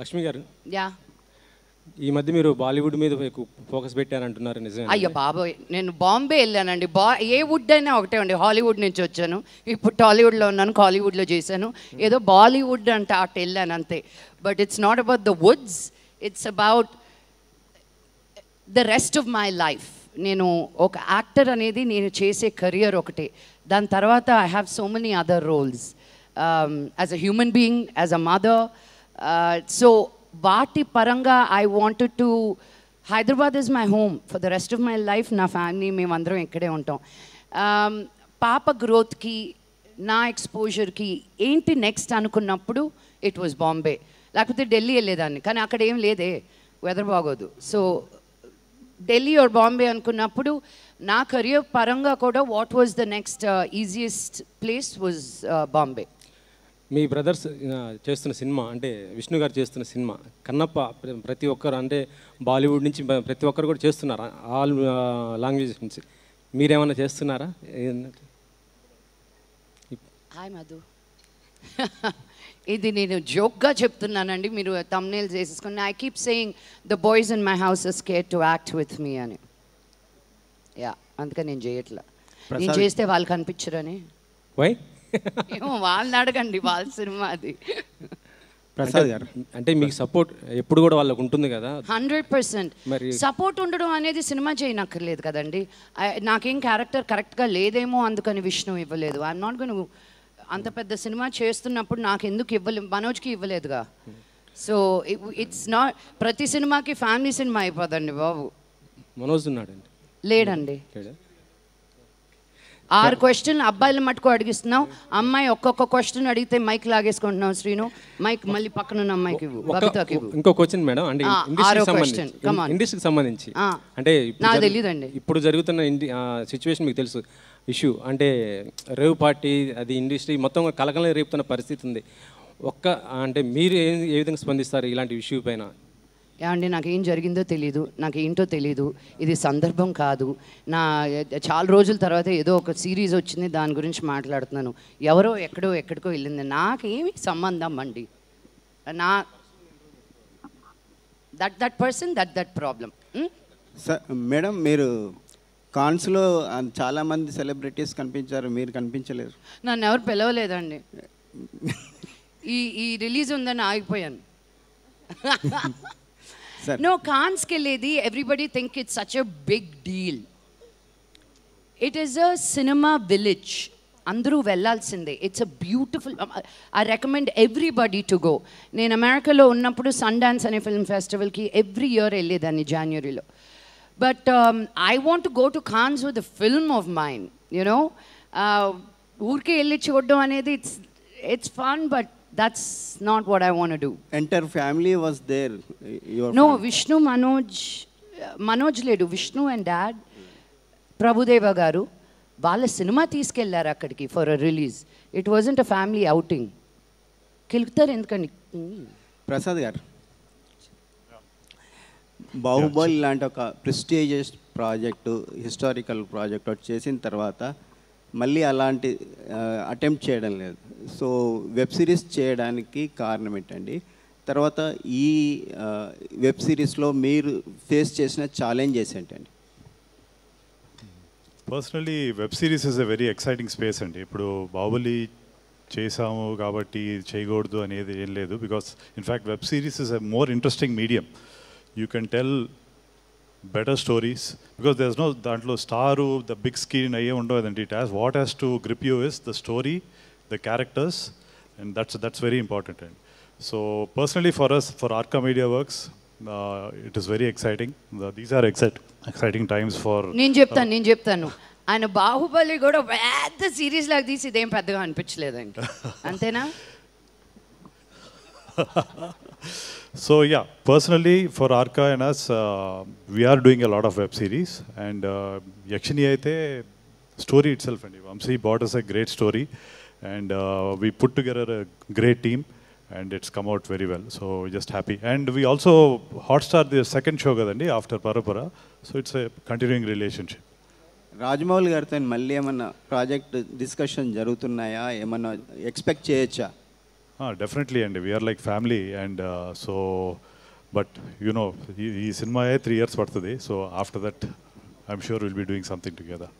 లక్ష్మి గారు, యా, ఈ మధ్య మీరు బాలీవుడ్ మీద ఫోకస్ పెట్టారంటున్నారు, నిజమే? అయ్యో బాబోయ్, నేను బాంబే వెళ్ళానండి. ఏ వుడ్ అయినా ఒకటే అండి. హాలీవుడ్ నుంచి వచ్చాను, ఇప్పుడు టాలీవుడ్లో ఉన్నాను, కాలీవుడ్లో చేశాను. ఏదో బాలీవుడ్ అంటే అటు వెళ్ళాను అంతే. But it's not about the Woods, it's about the rest of my life. నేను ఒక యాక్టర్ అనేది నేను చేసే కెరియర్ ఒకటే. దాని తర్వాత I have so many other roles as a human being, as a mother. So వాటి పరంగా I wanted to, Hyderabad is my home for the rest of my life. నా ఫ్యామిలీ మేమందరం ఇక్కడే ఉంటాం. పాప గ్రోత్కి, నా ఎక్స్పోజర్కి ఏంటి నెక్స్ట్ అనుకున్నప్పుడు ఇట్ వాజ్ బాంబే. లేకపోతే ఢిల్లీ వెళ్ళేదాన్ని, కానీ అక్కడ ఏం లేదే, వెదర్ బాగోదు. సో ఢిల్లీ ఆర్ బాంబే అనుకున్నప్పుడు నా కెరియర్ పరంగా కూడా what was the next easiest place was Bombay. Me brothers చేస్తున్న సినిమా, అంటే విష్ణు గారు చేస్తున్న సినిమా కన్నప్ప, ప్రతి ఒక్కరు అంటే బాలీవుడ్ నుంచి ప్రతి ఒక్కరు కూడా చేస్తున్నారు, ఆల్ లాంగ్వేజెస్ నుంచి. మీరేమన్నా చేస్తున్నారా? హాయ్ మధు, ఇది నేను జోక్గా చెప్తున్నానండి, మీరు తమ్నేల్ చేసేసుకుని. I keep saying the boys in my house are scared to act with me అని. యా, అందుకని నేను చేయట్లా. నేను చేస్తే వాళ్ళు కనిపించరని. వై? ఏమో వాళ్ళని అడగండి, వాళ్ళ సినిమా అది. ప్రసాద్ గారు, అంటే మీకు సపోర్ట్ ఎప్పుడు కూడా వాళ్ళకు ఉంటుంది కదా? 100%. మరి సపోర్ట్ ఉండడం అనేది సినిమా చేయనక్కర్లేదు కదండి. నాకేం క్యారెక్టర్ కరెక్ట్గా లేదేమో అందుకని విష్ణు ఇవ్వలేదు. I'm not gone. అంత పెద్ద సినిమా చేస్తున్నప్పుడు నాకు ఎందుకు ఇవ్వలేదు, మనోజ్కి ఇవ్వలేదుగా. సో ఇట్స్ నాట్ ప్రతి సినిమాకి ఫ్యామిలీ సినిమా అయిపోదండి బాబు. మనోజ్ ఉన్నాడండి? లేడండి. 6 క్వశ్చన్లు అబ్బాయిల మటుకు అడిగిస్తున్నావు, అమ్మాయి ఒక్కొక్క క్వశ్చన్ అడిగితే మైక్ లాగేసుకుంటున్నావు. శ్రీను, మైక్ మళ్ళీ పక్కనున్న అమ్మాయికి ఇవ్వు, బబితాకి ఇవ్వు. ఇంకో క్వశ్చన్ మేడం, అంటే ఇండస్ట్రీకి సంబంధించి, అంటే నాకు తెలియదండి, ఇప్పుడు జరుగుతున్న సిచ్యువేషన్ మీకు తెలుసు, ఇష్యూ అంటే రేవ్ పార్టీ, అది ఇండస్ట్రీ మొత్తం కలకలం రేపుతున్న పరిస్థితి ఉంది. అంటే మీరు ఏ విధంగా స్పందిస్తారు ఇలాంటి ఇష్యూ పైన? ఏమండి, నాకేం జరిగిందో తెలీదు, నాకేంటో తెలీదు, ఇది సందర్భం కాదు. చాలా రోజుల తర్వాత ఏదో ఒక సిరీస్ వచ్చింది, దాని గురించి మాట్లాడుతున్నాను. ఎవరో ఎక్కడికో వెళ్ళింది, నాకేమి సంబంధం అండి. నా that person that problem. Madam, మీరు కాన్స్లో చాలామంది సెలబ్రిటీస్ కనిపించారు, మీరు కనిపించలేరు. నన్ను ఎవరు పిలవలేదండి. ఈ రిలీజ్ ఉందని ఆగిపోయాను. No, కాన్స్కి వెళ్ళేది everybody think it's such a big deal. It is a cinema village, అందరూ వెళ్ళాల్సిందే. It's a beautiful, I recommend everybody to go. నేను అమెరికాలో ఉన్నప్పుడు సన్ డాన్స్ అనే ఫిల్మ్ ఫెస్టివల్కి ఎవ్రీ ఇయర్ వెళ్ళేదాన్ని జనవరిలో. But I want to go to Cannes with the film of mind, you know. ఊరికే వెళ్ళి చూడడం అనేది it's fun, but that's not what I want to do. Entire family was there? No, Vishnu, Manoj ledu, Vishnu and dad, Prabhudeva garu వాళ్ళ సినిమా తీసుకెళ్లారు అక్కడికి for a release. It wasn't a family outing. కెలుగుతారు ఎందుకండి? ప్రసాద్ గారు, బాహుబలి లాంటి ఒక prestigious project, historical project చేసిన తర్వాత మళ్ళీ అలాంటి అటెంప్ట్ చేయడం లేదు. సో వెబ్ సిరీస్ చేయడానికి కారణం ఏంటండి? తర్వాత ఈ వెబ్ సిరీస్లో మీరు ఫేస్ చేసిన ఛాలెంజెస్ ఏంటండి? Personally web series is a very exciting space అండి. ఇప్పుడు బాహుబలి చేసాము కాబట్టి చేయకూడదు అనేది ఏం లేదు. Because in fact web series is a more interesting medium. You can tell better stories because there's no dantlo staru the big screen aye undavadandi. It has what has to grip you is the story, the characters, and that's very important. And so personally for us, for Arca Media Works, it is very exciting. These are exciting times for నేను చెప్తాను ఆయన బాహుబలి కూడా పెద్ద series లాగా తీసి ఇదేం పెద్దగా అనిపించలేదండి, అంతేనా? So yeah, personally for Arca and us, we are doing a lot of web series, and Yakshini aithe story itself and Vamsi brought us a great story, and we put together a great team, and it's come out very well. So we're just happy. And we also Hotstar the second show kadandi after Parapara, so it's a continuing relationship. Rajamouli గారితో మళ్ళీ ఏమన్నా project discussion జరుగుతున్నాయా? ఏమన్నా expect చేయొచ్చా? Definitely అండి, we're like family. And so but ఈ cinema 3 years పడుతుంది. So after that I'm sure will be doing something together.